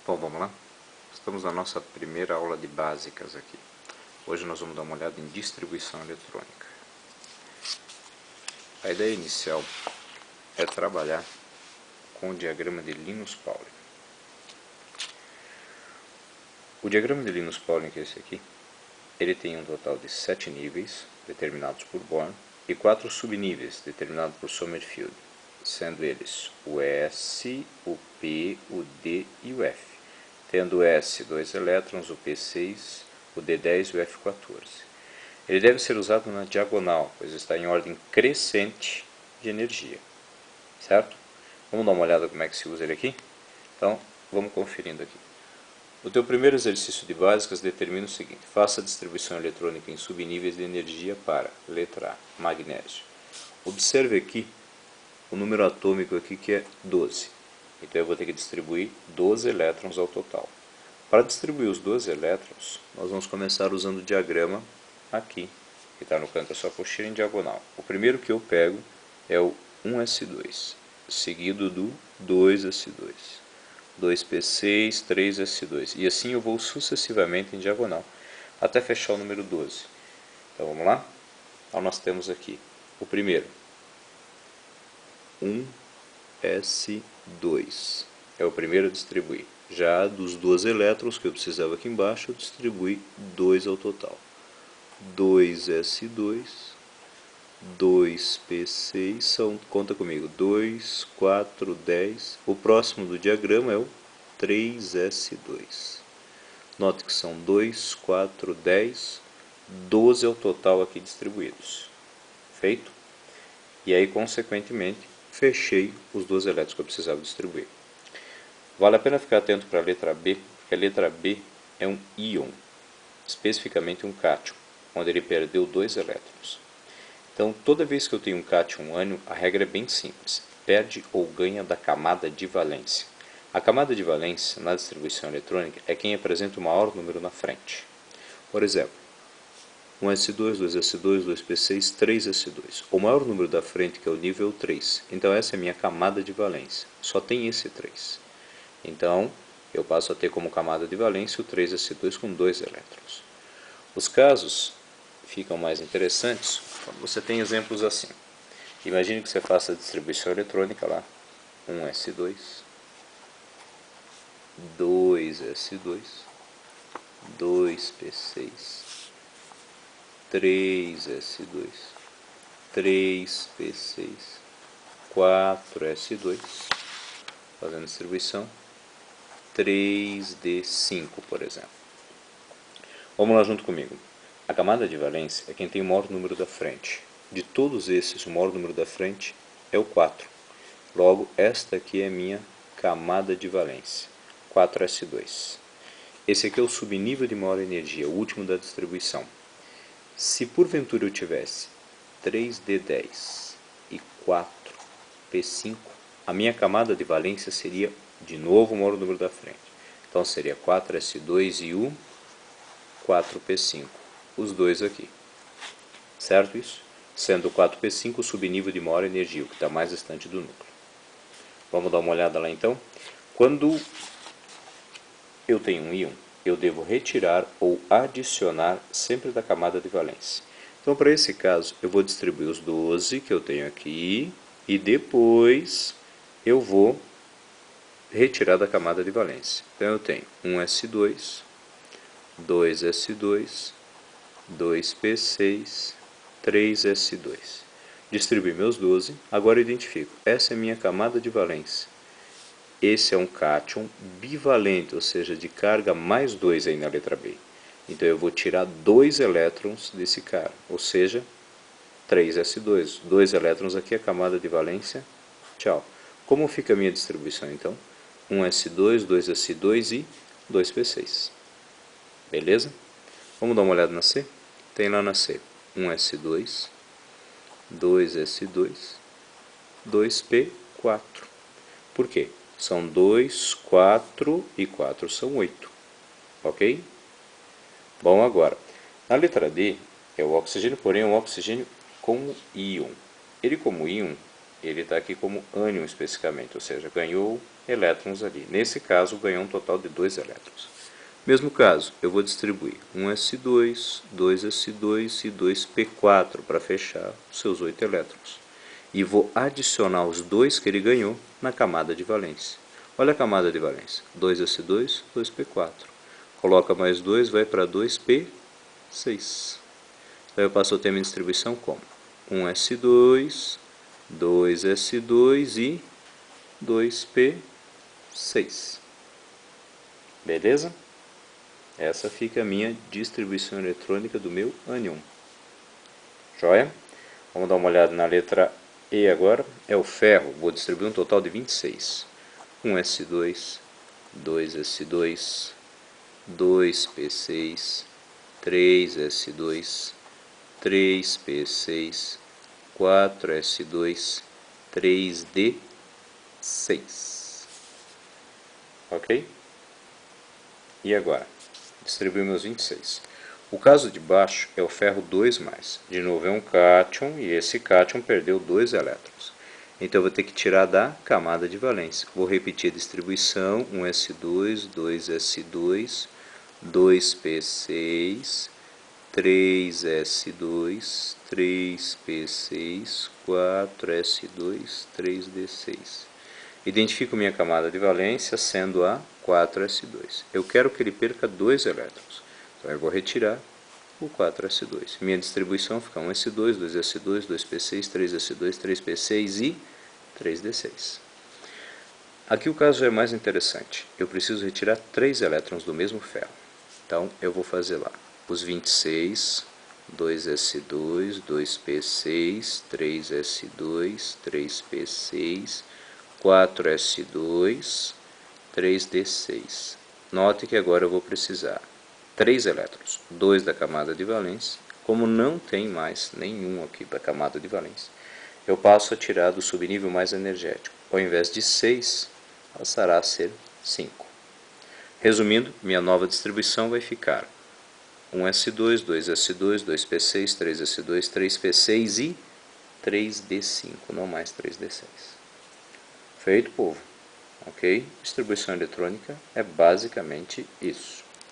Bom, vamos lá? Estamos na nossa primeira aula de básicas aqui. Hoje nós vamos dar uma olhada em distribuição eletrônica. A ideia inicial é trabalhar com o diagrama de Linus Pauling. O diagrama de Linus Pauling, que é esse aqui, ele tem um total de 7 níveis, determinados por Born, e 4 subníveis, determinados por Sommerfeld, sendo eles o S, o P, o D e o F, tendo o S 2 elétrons, o P 6, o D 10 e o F 14. Ele deve ser usado na diagonal, pois está em ordem crescente de energia, certo? Vamos dar uma olhada como é que se usa ele aqui? Então, vamos conferindo aqui. O teu primeiro exercício de básicas determina o seguinte: faça a distribuição eletrônica em subníveis de energia para, letra A, magnésio. Observe aqui o número atômico aqui, que é 12. Então eu vou ter que distribuir 12 elétrons ao total. Para distribuir os 12 elétrons, nós vamos começar usando o diagrama aqui, que está no canto da sua apostila em diagonal. O primeiro que eu pego é o 1s2, seguido do 2s2. 2p6, 3s2, e assim eu vou sucessivamente em diagonal, até fechar o número 12. Então vamos lá? Então nós temos aqui o primeiro, 1s2, é o primeiro a distribuir. Já dos 12 elétrons que eu precisava aqui embaixo, eu distribuí 2 ao total. 2s2, 2p6, são, conta comigo, 2, 4, 10. O próximo do diagrama é o 3s2. Note que são 2, 4, 10, 12 ao total aqui distribuídos. Feito? E aí, consequentemente, fechei os 12 elétrons que eu precisava distribuir. Vale a pena ficar atento para a letra B, porque a letra B é um íon, especificamente um cátion, onde ele perdeu 2 elétrons. Então, toda vez que eu tenho um cátion ânion, a regra é bem simples: perde ou ganha da camada de valência. A camada de valência, na distribuição eletrônica, é quem apresenta o maior número na frente. Por exemplo, 1s2, 2s2, 2p6, 3s2. O maior número da frente, que é o nível 3. Então, essa é a minha camada de valência. Só tem esse 3. Então, eu passo a ter como camada de valência o 3s2 com 2 elétrons. Os casos ficam mais interessantes quando você tem exemplos assim. Imagine que você faça a distribuição eletrônica lá, 1s2, 2s2, 2p6, 3s2, 3p6, 4s2, fazendo distribuição, 3d5, por exemplo. Vamos lá junto comigo. A camada de valência é quem tem o maior número da frente. De todos esses, o maior número da frente é o 4. Logo, esta aqui é a minha camada de valência, 4s2. Esse aqui é o subnível de maior energia, o último da distribuição. Se porventura eu tivesse 3d10 e 4p5, a minha camada de valência seria de novo o maior número da frente. Então seria 4s2 e o 4p5. Os dois aqui, certo isso? Sendo o 4p5 o subnível de maior energia, o que está mais distante do núcleo. Vamos dar uma olhada lá então. Quando eu tenho um íon, eu devo retirar ou adicionar sempre da camada de valência. Então, para esse caso, eu vou distribuir os 12 que eu tenho aqui e depois eu vou retirar da camada de valência. Então, eu tenho 1s2, 2s2, 2p6, 3s2. Distribuí meus 12, agora eu identifico. Essa é a minha camada de valência. Esse é um cátion bivalente, ou seja, de carga mais 2 aí na letra B. Então eu vou tirar 2 elétrons desse cara, ou seja, 3s2. 2 elétrons aqui, a camada de valência, tchau. Como fica a minha distribuição então? 1s2, 2s2 e 2p6. Beleza? Vamos dar uma olhada na C? Tem lá na C 1s2, 2s2, 2p4. Por quê? São 2, 4 e 4 são 8. Ok? Bom, agora, na letra D é o oxigênio, porém é um oxigênio como íon. Ele como íon, Ele está aqui como ânion especificamente, ou seja, ganhou elétrons ali. Nesse caso, ganhou um total de 2 elétrons. Mesmo caso, eu vou distribuir 1s2, 2s2 e 2p4 para fechar os seus 8 elétrons. E vou adicionar os 2 que ele ganhou na camada de valência. Olha a camada de valência, 2s2, 2p4. Coloca mais 2, vai para 2p6. Então eu passo a ter minha distribuição como 1s2, 2s2 e 2p6. Beleza? Essa fica a minha distribuição eletrônica do meu ânion. Joia? Vamos dar uma olhada na letra E agora. É o ferro. Vou distribuir um total de 26. 1s2, 2s2, 2p6, 3s2, 3p6, 4s2, 3d6. Ok? E agora? Distribuímos os 26. O caso de baixo é o ferro 2+. De novo é um cátion e esse cátion perdeu 2 elétrons. Então eu vou ter que tirar da camada de valência. Vou repetir a distribuição: 1s2, 2s2, 2p6, 3s2, 3p6, 4s2, 3d6. Identifico minha camada de valência sendo a 4s2. Eu quero que ele perca 2 elétrons. Então eu vou retirar o 4s2. Minha distribuição fica 1s2, 2s2, 2p6, 3s2, 3p6 e 3d6. Aqui o caso é mais interessante. Eu preciso retirar 3 elétrons do mesmo ferro. Então eu vou fazer lá os 26, 2s2, 2p6, 3s2, 3p6, 4s2, 3d6. Note que agora eu vou precisar 3 elétrons, 2 da camada de valência. Como não tem mais nenhum aqui da camada de valência, eu passo a tirar do subnível mais energético. Ao invés de 6, passará a ser 5. Resumindo, minha nova distribuição vai ficar 1s2, 2s2, 2p6, 3s2, 3p6 e 3d5, não mais 3d6. Feito, povo. Ok? Distribuição eletrônica é basicamente isso.